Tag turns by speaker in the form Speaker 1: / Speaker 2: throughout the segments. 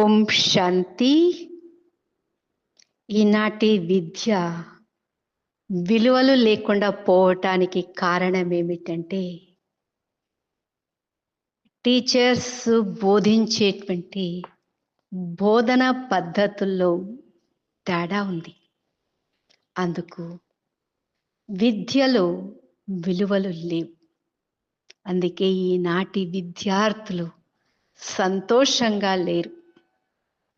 Speaker 1: ఓం శాంతి. ఈనాటి విద్య విలువలు లేకుండా పోవటానికి కారణం ఏమిటంటే టీచర్స్ బోధించేటువంటి బోధన పద్ధతుల్లో తేడా ఉంది. అందుకు విద్యలో విలువలు లేవు. అందుకే ఈనాటి విద్యార్థులు సంతోషంగా లేరు.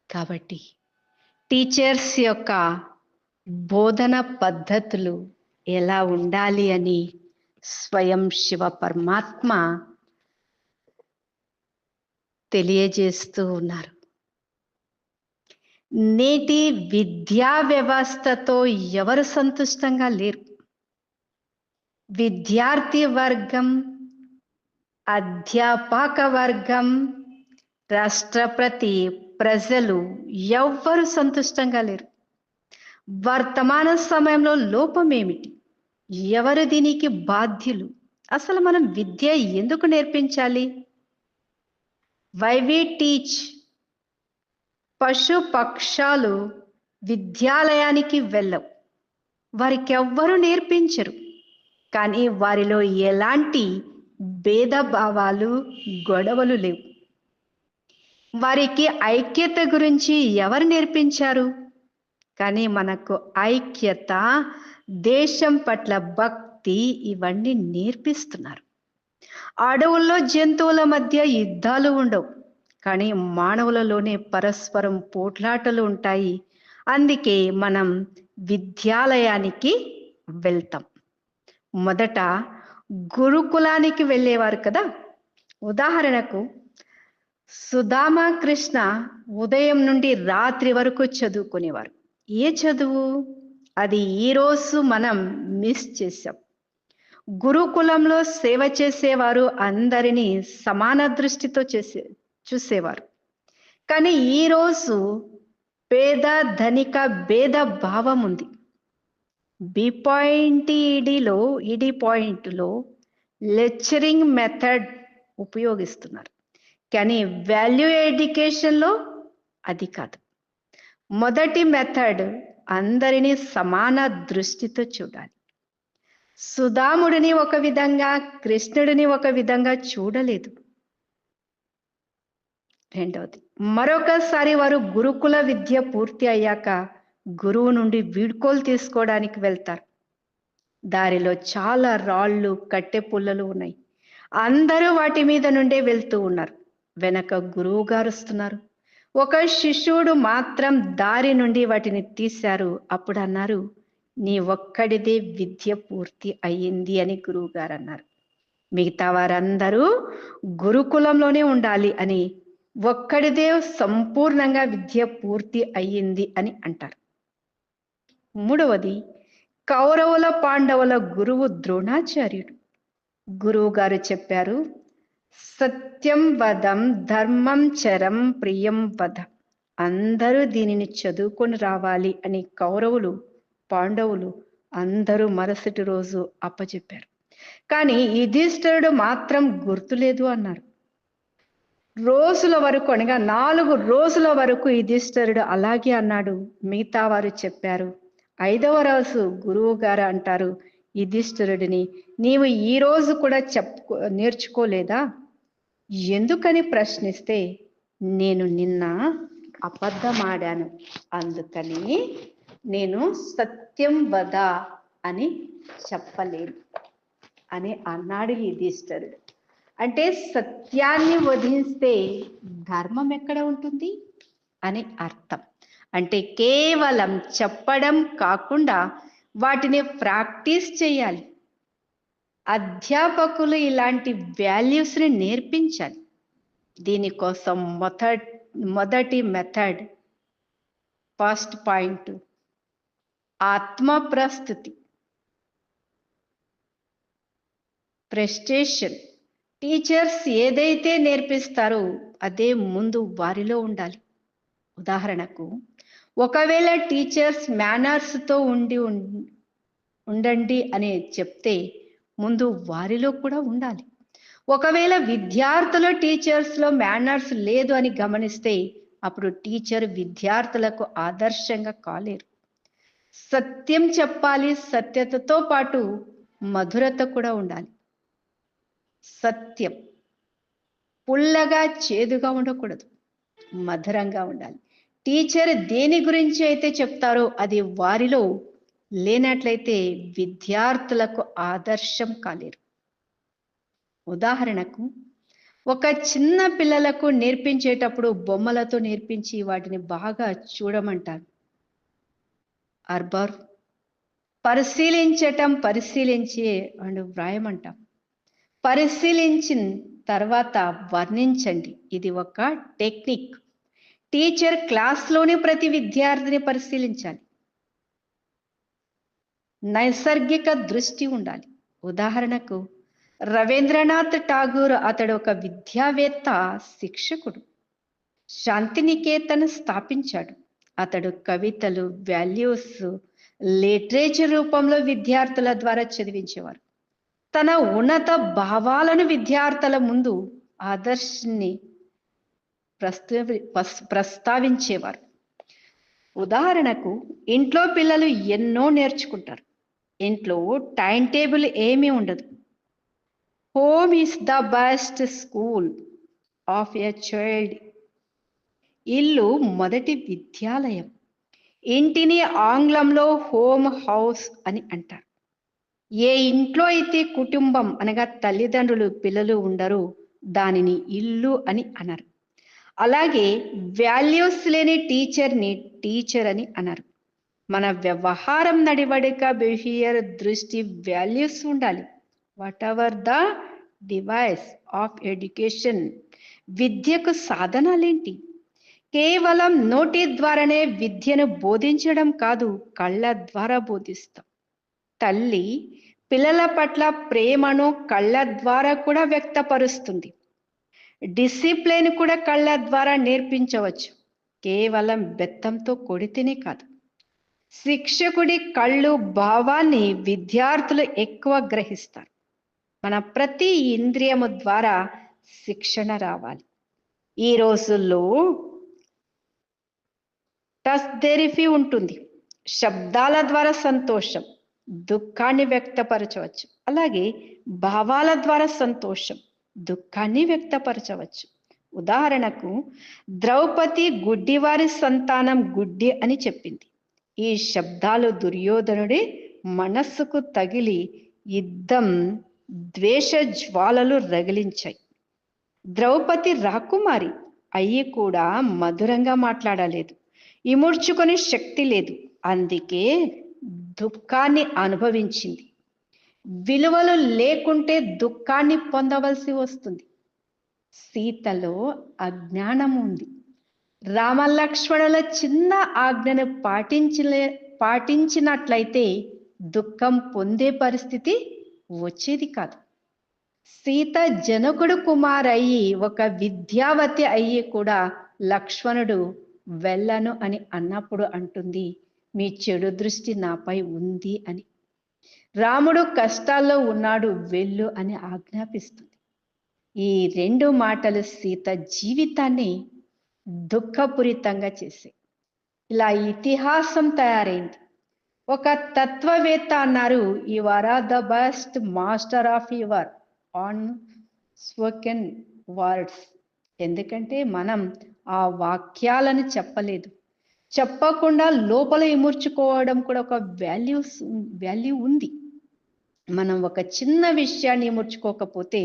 Speaker 1: కాబట్టి టీచర్స్ యొక్క బోధన పద్ధతులు ఎలా ఉండాలి అని స్వయం శివ పరమాత్మ తెలియజేస్తూ ఉన్నారు. నేటి విద్యా వ్యవస్థతో ఎవరు సంతుష్టంగా లేరు. విద్యార్థి వర్గం, అధ్యాపక వర్గం, రాష్ట్రపతి, ప్రజలు ఎవ్వరు సంతుష్టంగా లేరు. వర్తమాన సమయంలో లోపం ఏమిటి? ఎవరు దీనికి బాధ్యులు? అసలు మనం విద్య ఎందుకు నేర్పించాలి? Why we teach? పశు పక్షాలు విద్యాలయానికి వెళ్ళవు, వారికి ఎవ్వరు నేర్పించరు. కానీ వారిలో ఎలాంటి భేదభావాలు, గొడవలు లేవు. వారికి ఐక్యత గురించి ఎవరు నేర్పించారు? కానీ మనకు ఐక్యత, దేశం పట్ల భక్తి ఇవన్నీ నేర్పిస్తున్నారు. అడవుల్లో జంతువుల మధ్య యుద్ధాలు ఉండవు, కానీ మానవులలోనే పరస్పరం పోట్లాటలు ఉంటాయి. అందుకే మనం విద్యాలయానికి వెళ్తాం. మొదట గురుకులానికి వెళ్ళేవారు కదా. ఉదాహరణకు సుధామ కృష్ణ ఉదయం నుండి రాత్రి వరకు చదువుకునేవారు. ఏ చదువు అది? ఈరోజు మనం మిస్ చేసాం. గురుకులంలో సేవ చేసేవారు అందరినీ సమాన దృష్టితో చూసేవారు. కానీ ఈరోజు పేద ధనిక భేద భావం ఉంది. బి పాయింట్ ఈడి పాయింట్లో లెక్చరింగ్ మెథడ్ ఉపయోగిస్తున్నారు. కానీ వాల్యూ ఎడ్యుకేషన్లో అది కాదు. మొదటి మెథడ్ అందరినీ సమాన దృష్టితో చూడాలి. సుధాముడిని ఒక విధంగా, కృష్ణుడిని ఒక విధంగా చూడలేదు. రెండవది, మరొకసారి వారు గురుకుల విద్య పూర్తి అయ్యాక గురువు నుండి వీడ్కోలు తీసుకోవడానికి వెళ్తారు. దారిలో చాలా రాళ్ళు, కట్టె పుల్లలు ఉన్నాయి. అందరూ వాటి మీద నుండే వెళ్తూ ఉన్నారు. వెనక గురువు గారు వస్తున్నారు. ఒక శిష్యుడు మాత్రం దారి నుండి వాటిని తీశారు. అప్పుడు అన్నారు, నీ ఒక్కడిదే విద్య పూర్తి అయ్యింది అని గురువు గారు అన్నారు. మిగతా వారందరూ గురుకులంలోనే ఉండాలి అని, ఒక్కడిదే సంపూర్ణంగా విద్య పూర్తి అయ్యింది అని అంటారు. మూడవది, కౌరవుల పాండవుల గురువు ద్రోణాచార్యుడు. గురువు గారు చెప్పారు, సత్యం వదం, ధర్మం చరం, ప్రియం వద. అందరూ దీనిని చదువుకొని రావాలి అని కౌరవులు, పాండవులు అందరూ మరుసటి రోజు అప్పచెప్పారు. కానీ యుధిష్ఠిరుడు మాత్రం గుర్తులేదు అన్నారు. రోజుల వరకు, అనగా 4 రోజుల వరకు యుధిష్ఠిరుడు అలాగే అన్నాడు. మిగతా వారు చెప్పారు. 5వ రోజు గురువు గారు అంటారు యుధిష్ఠిరుడిని, నీవు ఈ రోజు కూడా నేర్చుకోలేదా? ఎందుకని ప్రశ్నిస్తే, నేను నిన్న అబద్ధమాడాను, అందుకని నేను సత్యం వద అని చెప్పలేను అని అన్నాడు యుధిష్ఠిరుడు. అంటే సత్యాన్ని వధిస్తే ధర్మం ఎక్కడ ఉంటుంది అని అర్థం. అంటే కేవలం చెప్పడం కాకుండా వాటిని ప్రాక్టీస్ చేయాలి. అధ్యాపకులు ఇలాంటి వాల్యూస్ని నేర్పించాలి. దీనికోసం మొదటి మెథడ్, ఫస్ట్ పాయింట్, ఆత్మ ప్రస్తుతి, ప్రెస్టేషన్. టీచర్స్ ఏదైతే నేర్పిస్తారో అదే ముందు వారిలో ఉండాలి. ఉదాహరణకు, ఒకవేళ టీచర్స్ మేనర్స్తో ఉండండి అని చెప్తే ముందు వారిలో కూడా ఉండాలి. ఒకవేళ విద్యార్థులు టీచర్స్లో మేనర్స్ లేదు అని గమనిస్తే అప్పుడు టీచర్ విద్యార్థులకు ఆదర్శంగా కాలేరు. సత్యం చెప్పాలి, సత్యతతో పాటు మధురత కూడా ఉండాలి. సత్యం పుల్లగా చేదుగా ఉండకూడదు, మధురంగా ఉండాలి. టీచర్ దేని గురించి అయితే చెప్తారో అది వారిలో లేనట్లయితే విద్యార్థులకు ఆదర్శం కాలేరు. ఉదాహరణకు ఒక చిన్న పిల్లలకు నేర్పించేటప్పుడు బొమ్మలతో నేర్పించి వాటిని బాగా చూడమంటారు. అర్బర్ పరిశీలించటం, పరిశీలించి అండ్ వ్రాయమంటాం. పరిశీలించిన తర్వాత వర్ణించండి. ఇది ఒక టెక్నిక్. టీచర్ క్లాస్లోని ప్రతి విద్యార్థిని పరిశీలించాలి. నైసర్గిక దృష్టి ఉండాలి. ఉదాహరణకు రవీంద్రనాథ్ ఠాగూర్ అతడు ఒక విద్యావేత్త, శిక్షకుడు. శాంతినికేతన్ స్థాపించాడు. అతడు కవితలు, వాల్యూస్, లిటరేచర్ రూపంలో విద్యార్థుల ద్వారా చదివించేవారు. తన ఉన్నత భావాలను విద్యార్థుల ముందు ఆదర్శాన్ని ప్రస్తావించేవారు. ఉదాహరణకు ఇంట్లో పిల్లలు ఎన్నో నేర్చుకుంటారు. ఇంట్లో టైం టేబుల్ ఏమీ ఉండదు. Home is the best school of a child. ఇల్లు మొదటి విద్యాలయం. ఇంటిని ఆంగ్లంలో హోమ్ హౌస్ అని అంటారు. ఏ ఇంట్లో అయితే కుటుంబం అనగా తల్లిదండ్రులు, పిల్లలు ఉండరు దానిని ఇల్లు అని అనరు. అలాగే వాల్యూస్ లేని టీచర్ని టీచర్ అని అనరు. మన వ్యవహారం, నడివడిక, బిహేవియర్, దృష్టి, వాల్యూస్ ఉండాలి. What ever the device of education. విద్యకు సాధనాలేంటి? కేవలం నోటి ద్వారానే విద్యను బోధించడం కాదు, కళ్ళ ద్వారా బోధిస్తాం. తల్లి పిల్లల పట్ల ప్రేమను కళ్ళ ద్వారా కూడా వ్యక్తపరుస్తుంది. డిసిప్లిన్ కూడా కళ్ళ ద్వారా నేర్పించవచ్చు, కేవలం బెత్తంతో కొడితేనే కాదు. శిక్షకుడి కళ్ళు భావాన్ని విద్యార్థులు ఎక్కువ గ్రహిస్తారు. మన ప్రతి ఇంద్రియము ద్వారా శిక్షణ రావాలి. ఈ రోజుల్లో టచ్ థెరపీ ఉంటుంది. శబ్దాల ద్వారా సంతోషం, దుఃఖాన్ని వ్యక్తపరచవచ్చు. అలాగే భావాల ద్వారా సంతోషం, దుఃఖాన్ని వ్యక్తపరచవచ్చు. ఉదాహరణకు ద్రౌపది గుడ్డివారి సంతానం గుడ్డి అని చెప్పింది. ఈ శబ్దాలు దుర్యోధనుడి మనస్సుకు తగిలి యుద్ధం, ద్వేష జ్వాలలు రగిలించాయి. ద్రౌపది రాకుమారి అయ్యి కూడా మధురంగా మాట్లాడలేదు, ఇముడ్చుకొని శక్తి లేదు, అందుకే దుఃఖాన్ని అనుభవించింది. విలువలు లేకుంటే దుఃఖాన్ని పొందవలసి వస్తుంది. సీతలో అజ్ఞానం ఉంది. రామలక్ష్మణుల చిన్న ఆజ్ఞను పాటించినట్లయితే దుఃఖం పొందే పరిస్థితి వచ్చేది కాదు. సీత జనకుడు కుమార్ అయ్యి, ఒక విద్యావతి అయ్యి కూడా లక్ష్మణుడు వెళ్ళను అని అన్నప్పుడు అంటుంది, మీ చెడు దృష్టి నాపై ఉంది అని. రాముడు కష్టాల్లో ఉన్నాడు, వెళ్ళు అని ఆజ్ఞాపిస్తుంది. ఈ రెండు మాటలు సీత జీవితాన్ని దుఃఖపూరితంగా చేశాయి. ఇలా ఇతిహాసం తయారైంది. ఒక తత్వవేత్త అన్నారు, you are the best master of your unspoken words. ఎందుకంటే మనం ఆ వాక్యాలను చెప్పలేదు, చెప్పకుండా లోపల ఇముర్చుకోవడం కూడా ఒక వాల్యూ ఉంది. మనం ఒక చిన్న విషయాన్ని ఇముర్చుకోకపోతే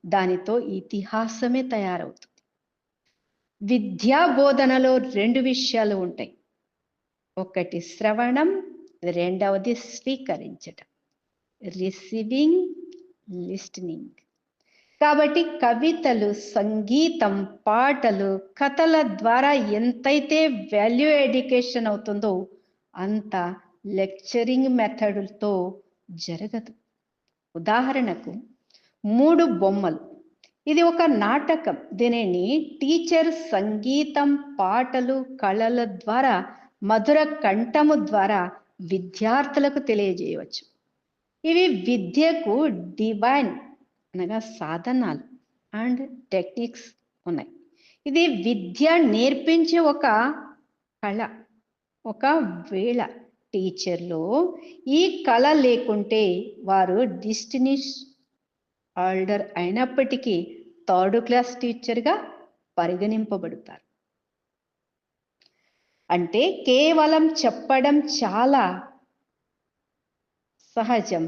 Speaker 1: దానితో ఇతిహాసమే తయారవుతుంది. విద్యా బోధనలో రెండు విషయాలు ఉంటాయి. ఒకటి శ్రవణం, రెండవది స్వీకరించటం, రిసీవింగ్, లిస్టనింగ్. కాబట్టి కవితలు, సంగీతం, పాటలు, కథల ద్వారా ఎంతైతే వాల్యూ ఎడ్యుకేషన్ అవుతుందో అంత లెక్చరింగ్ మెథడ్తో జరగదు. ఉదాహరణకు 3 బొమ్మలు, ఇది ఒక నాటకం. దీనిని టీచర్ సంగీతం, పాటలు, కళల ద్వారా, మధుర కంఠము ద్వారా విద్యార్థులకు తెలియజేయవచ్చు. ఇవి విద్యకు డివైన్ అనగా సాధనాలు అండ్ టెక్నిక్స్ ఉన్నాయి. ఇది విద్య నేర్పించే ఒక కళ, ఒక వేళ. టీచర్లో ఈ కళ లేకుంటే వారు డిస్టినిష్ ఆల్డర్ అయినప్పటికీ థర్డ్ క్లాస్ టీచర్గా పరిగణింపబడతారు. అంటే కేవలం చెప్పడం చాలా సహజం,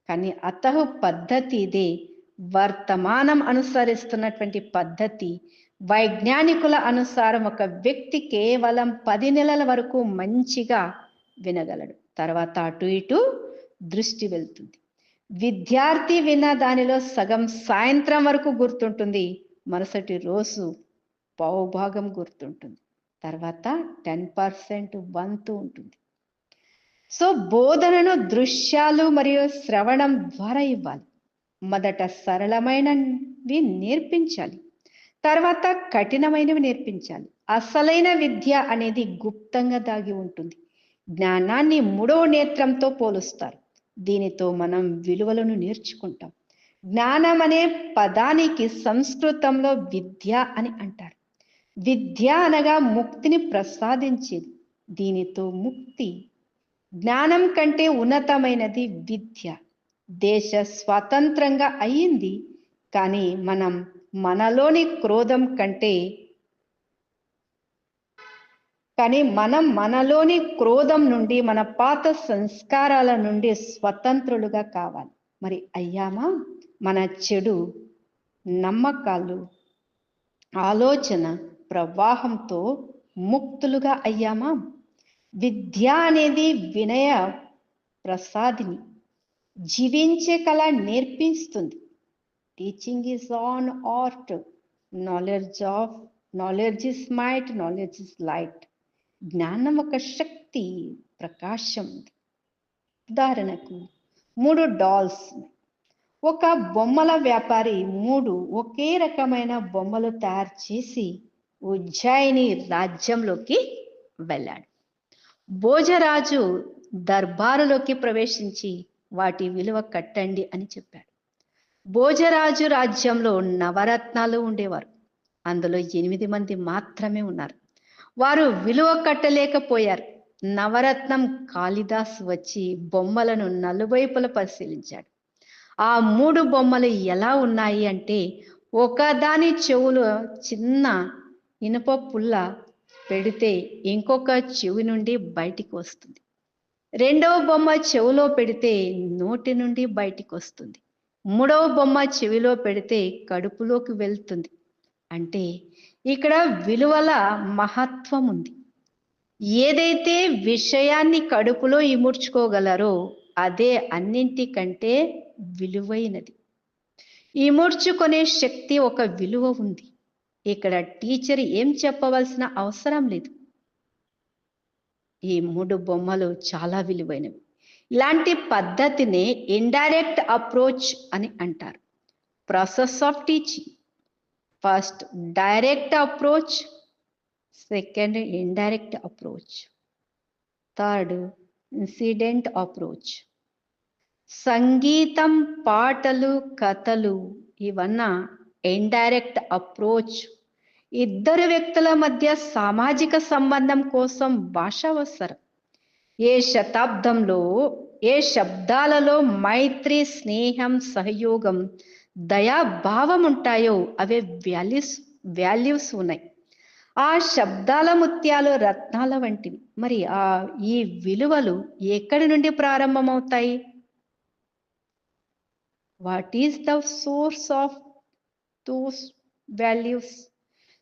Speaker 1: కానీ అతహు పద్ధతి ఇదే. వర్తమానం అనుసరిస్తున్నటువంటి పద్ధతి. వైజ్ఞానికుల అనుసారం ఒక వ్యక్తి కేవలం 10 నెలల వరకు మంచిగా వినగలడు, తర్వాత అటు ఇటు దృష్టి వెళ్తుంది. విద్యార్థి విన్న దానిలో సగం సాయంత్రం వరకు గుర్తుంటుంది, మరుసటి రోజు పావుభాగం గుర్తుంటుంది, తర్వాత 10% వంతు ఉంటుంది. సో బోధనను దృశ్యాలు మరియు శ్రవణం ద్వారా ఇవ్వాలి. మొదట సరళమైనవి నేర్పించాలి, తర్వాత కఠినమైనవి నేర్పించాలి. అసలైన విద్య అనేది గుప్తంగా దాగి ఉంటుంది. జ్ఞానాన్ని 3వ నేత్రంతో పోలుస్తారు. దీనితో మనం విలువలను నేర్చుకుంటాం. జ్ఞానం అనే పదానికి సంస్కృతంలో విద్య అని అంటారు. విద్య అనగా ముక్తిని ప్రసాదించేది. దీనితో ముక్తి, జ్ఞానం కంటే ఉన్నతమైనది విద్య. దేశ స్వతంత్రంగా అయ్యింది, కానీ మనలోని క్రోధం కంటే మనలోని క్రోధం నుండి, మన పాత సంస్కారాల నుండి స్వతంత్రులుగా కావాలి. మరి అయ్యామా? మన చెడు నమ్మకాలు, ఆలోచన ప్రవాహంతో ముక్తులుగా అయ్యామా? విద్య అనేది వినయ ప్రసాదిని, జీవించే కళ నేర్పిస్తుంది. Teaching is on art, knowledge is might, knowledge is light. జ్ఞానం ఒక శక్తి, ప్రకాశం. ఉదాహరణకు 3 డాల్స్. ఒక బొమ్మల వ్యాపారి 3 ఒకే రకమైన బొమ్మలు తయారు చేసి ఉజ్జయిని రాజ్యంలోకి వెళ్ళాడు. భోజరాజు దర్బారులోకి ప్రవేశించి వాటి విలువ కట్టండి అని చెప్పాడు. భోజరాజు రాజ్యంలో నవరత్నాలు ఉండేవారు. అందులో 8 మంది మాత్రమే ఉన్నారు. వారు విలువ కట్టలేకపోయారు. నవరత్నం కాళిదాస్ వచ్చి బొమ్మలను నలువైపులా పరిశీలించాడు. ఆ 3 బొమ్మలు ఎలా ఉన్నాయి అంటే, ఒకదాని చెవులో చిన్న ఇనుప పుల్ల పెడితే ఇంకొక చెవి నుండి బయటికి వస్తుంది. రెండవ బొమ్మ చెవిలో పెడితే నోటి నుండి బయటికి వస్తుంది. మూడవ బొమ్మ చెవిలో పెడితే కడుపులోకి వెళ్తుంది. అంటే ఇక్కడ విలువల మహత్వం ఉంది. ఏదైతే విషయాన్ని కడుపులో ఇముడ్చుకోగలరో అదే అన్నింటికంటే విలువైనది. ఇముడ్చుకునే శక్తి, ఒక విలువ ఉంది. ఇక్కడ టీచర్ ఏం చెప్పవలసిన అవసరం లేదు. ఈ 3 బొమ్మలు చాలా విలువైనవి. ఇలాంటి పద్ధతిని ఇండైరెక్ట్ అప్రోచ్ అని అంటారు. Process of teaching. First direct approach, second indirect approach, third incident approach. సంగీతం, పాటలు, కథలు ఇవన్నీ ఇండైరెక్ట్ అప్రోచ్. ఇద్దరు వ్యక్తుల మధ్య సామాజిక సంబంధం కోసం భాష అవసరం. ఏ శబ్దాలలో మైత్రి, స్నేహం, సహయోగం, దయాభావం ఉంటాయో అవే వాల్యూస్ ఉన్నాయి. ఆ శబ్దాల ముత్యాలు రత్నాల వంటివి. మరి ఈ విలువలు ఎక్కడి నుండి ప్రారంభమవుతాయి? What is the source of those values?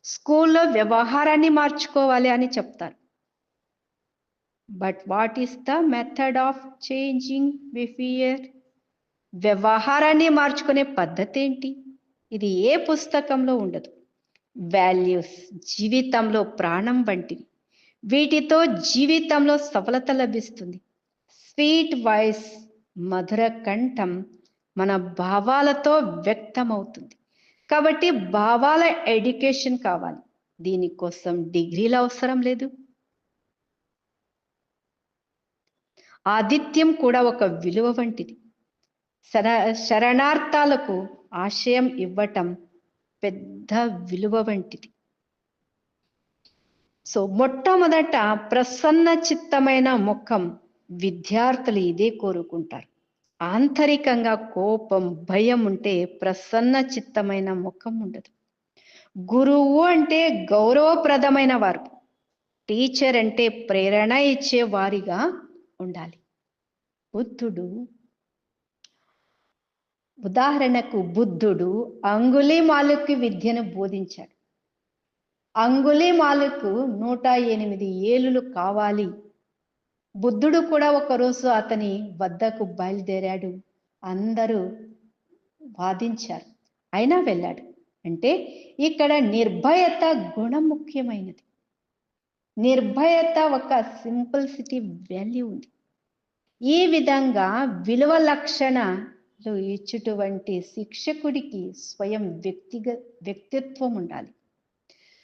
Speaker 1: స్కూల్లో వ్యవహారాన్ని మార్చుకోవాలి అని చెప్తారు. But what is the method of changing behaviour? వ్యవహారాన్ని మార్చుకునే పద్ధతి ఏంటి? ఇది ఏ పుస్తకంలో ఉండదు. వాల్యూస్ జీవితంలో ప్రాణం వంటివి. వీటితో జీవితంలో సఫలత లభిస్తుంది. స్వీట్ వాయిస్, మధుర కంఠం మన భావాలతో వ్యక్తమవుతుంది. కాబట్టి భావాల ఎడ్యుకేషన్ కావాలి. దీనికోసం డిగ్రీలు అవసరం లేదు. ఆతిథ్యం కూడా ఒక విలువ వంటిది. శరణార్థాలకు ఆశయం ఇవ్వటం పెద్ద విలువ వంటిది. సో మొట్టమొదట ప్రసన్న చిత్తమైన ముఖం విద్యార్థులు ఇదే కోరుకుంటారు. ఆంతరికంగా కోపం, భయం ఉంటే ప్రసన్న చిత్తమైన ముఖం ఉండదు. గురువు అంటే గౌరవప్రదమైన వారు, టీచర్ అంటే ప్రేరణ ఇచ్చే వారిగా ఉండాలి. బుద్ధుడు ఉదాహరణకు బుద్ధుడు అంగుళీమాలుకి విద్యను బోధించాడు. అంగుళీమాలుకు 108 ఏలులు కావాలి. బుద్ధుడు కూడా ఒకరోజు అతని వద్దకు బయలుదేరాడు. అందరూ వాదించారు, అయినా వెళ్ళాడు. అంటే ఇక్కడ నిర్భయత గుణం ముఖ్యమైనది. నిర్భయత ఒక సింప్లిసిటీ వాల్యూ ఉంది. ఈ విధంగా విలువ లక్షణాలు ఇచ్చేటువంటి శిక్షకుడికి స్వయం వ్యక్తిత్వం ఉండాలి.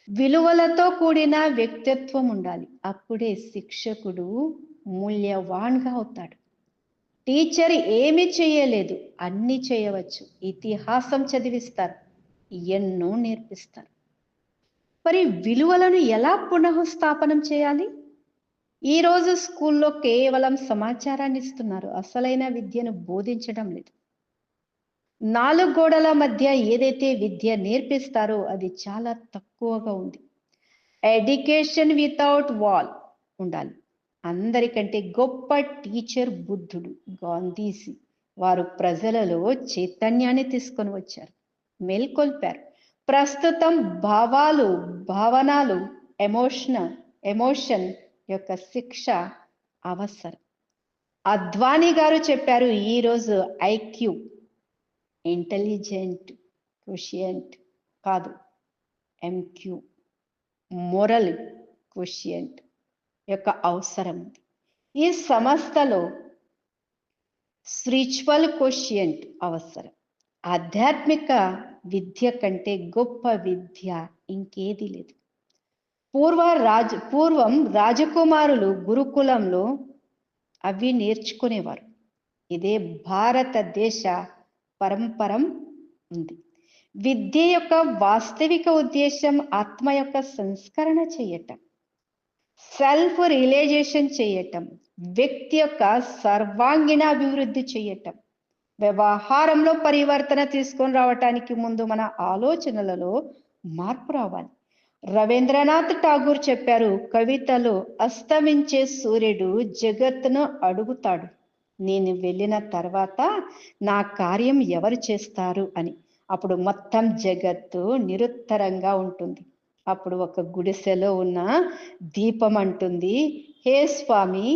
Speaker 1: విలువలతో కూడిన వ్యక్తిత్వం ఉండాలి. అప్పుడే శిక్షకుడు మూల్యవాన్గా అవుతాడు. టీచర్ ఏమి చేయలేదు, అన్ని చేయవచ్చు. ఇతిహాసం చదివిస్తారు, ఎన్నో నేర్పిస్తారు. మరి విలువలను ఎలా పునఃస్థాపనం చేయాలి? ఈరోజు స్కూల్లో కేవలం సమాచారాన్ని ఇస్తున్నారు, అసలైన విద్యను బోధించడం లేదు. 4 గోడల మధ్య ఏదైతే విద్య నేర్పిస్తారో అది చాలా తక్కువగా ఉంది. ఎడ్యుకేషన్ వితౌట్ వాల్ ఉండాలి. అందరికంటే గొప్ప టీచర్ బుద్ధుడు, గాంధీజీ. వారు ప్రజలలో చైతన్యాన్ని తీసుకొని వచ్చారు, మేల్కొల్పారు. ప్రస్తుతం భావనాలు ఎమోషన్ యొక్క శిక్ష అవసరం. అద్వానీ గారు చెప్పారు, ఈరోజు ఐక్యూ ఇంటెలిజెంట్ క్వోషియంట్ కాదు, ఎంక్యూ మోరల్ క్వోషియంట్ యొక్క అవసరం ఉంది. ఈ సంస్థలో స్పిరిచువల్ క్వోషియంట్ అవసరం. ఆధ్యాత్మిక విద్య కంటే గొప్ప విద్య ఇంకేది లేదు. పూర్వం రాజకుమారులు గురుకులంలో అవి నేర్చుకునేవారు. ఇదే భారతదేశ పరంపరం ఉంది. విద్య యొక్క వాస్తవిక ఉద్దేశం ఆత్మ యొక్క సంస్కరణ చేయటం, సెల్ఫ్ రియలైజేషన్ చేయటం, వ్యక్తి యొక్క సర్వాంగీణ అభివృద్ధి చేయటం. వ్యవహారంలో పరివర్తన తీసుకొని రావటానికి ముందు మన ఆలోచనలలో మార్పు రావాలి. రవీంద్రనాథ్ ఠాగూర్ చెప్పారు, కవితలో అస్తమించే సూర్యుడు జగత్తును అడుగుతాడు, నేను వెళ్ళిన తర్వాత నా కార్యం ఎవరు చేస్తారు అని. అప్పుడు మొత్తం జగత్తు నిరుత్తరంగా ఉంటుంది. అప్పుడు ఒక గుడిసెలో ఉన్న దీపం అంటుంది, హే స్వామి,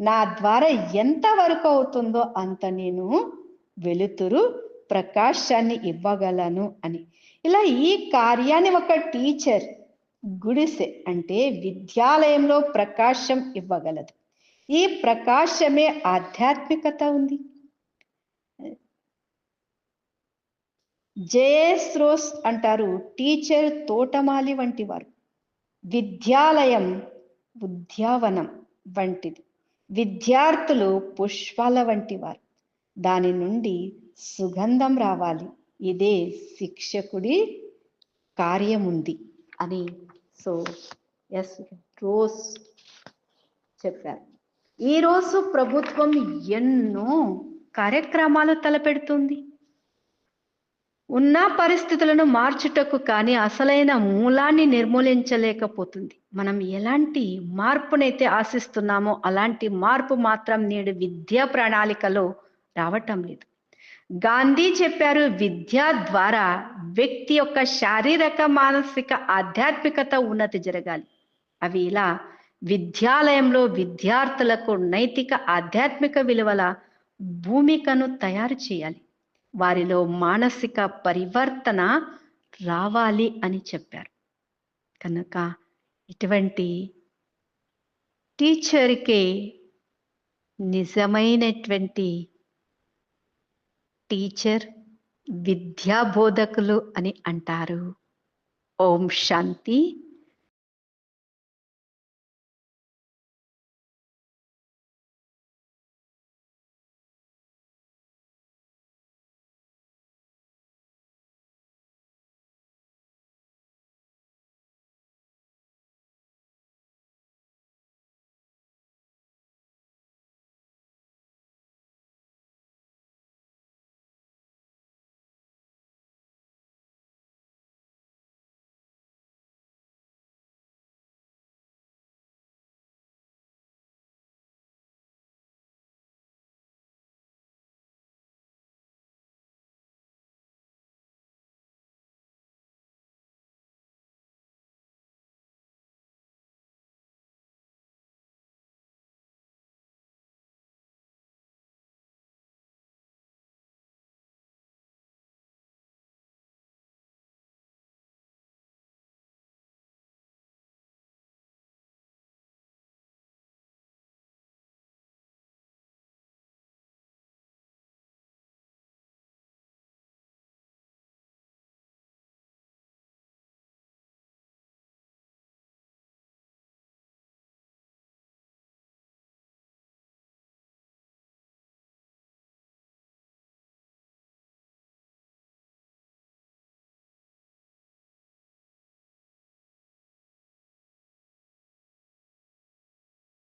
Speaker 1: నా ద్వారా ఎంత వరకు అవుతుందో అంత నేను వెలుతురు ప్రకాశాన్ని ఇవ్వగలను అని. ఇలా ఈ కార్యాన్ని ఒక టీచర్ గుడిసె అంటే విద్యాలయంలో ప్రకాశం ఇవ్వగలదు. ఈ ప్రకాశమే ఆధ్యాత్మికత ఉంది. జేఎస్ రోస్ అంటారు, టీచర్ తోటమాలి వంటి వారు, విద్యాలయం ఉద్యావనం వంటిది, విద్యార్థులు పుష్పాల వంటి వారు, దాని నుండి సుగంధం రావాలి. ఇదే శిక్షకుడి కార్యం ఉంది అని రోస్ చెప్పారు. ఈరోజు ప్రభుత్వం ఎన్నో కార్యక్రమాలు తలపెడుతుంది ఉన్న పరిస్థితులను మార్చుటకు, కానీ అసలైన మూలాన్ని నిర్మూలించలేకపోతుంది. మనం ఎలాంటి మార్పునైతే ఆశిస్తున్నామో అలాంటి మార్పు మాత్రం నేడు విద్యా ప్రణాళికలో రావటం లేదు. గాంధీ చెప్పారు, విద్య ద్వారా వ్యక్తి యొక్క శారీరక, మానసిక, ఆధ్యాత్మికత ఉన్నతి జరగాలి. అవి ఇలా విద్యాలయంలో విద్యార్థులకు నైతిక, ఆధ్యాత్మిక విలువల భూమికను తయారు చేయాలి. వారిలో మానసిక పరివర్తన రావాలి అని చెప్పారు. కనుక ఇటువంటి టీచర్కే నిజమైనటువంటి టీచర్, విద్యా బోధకులు అని అంటారు. ఓం శాంతి.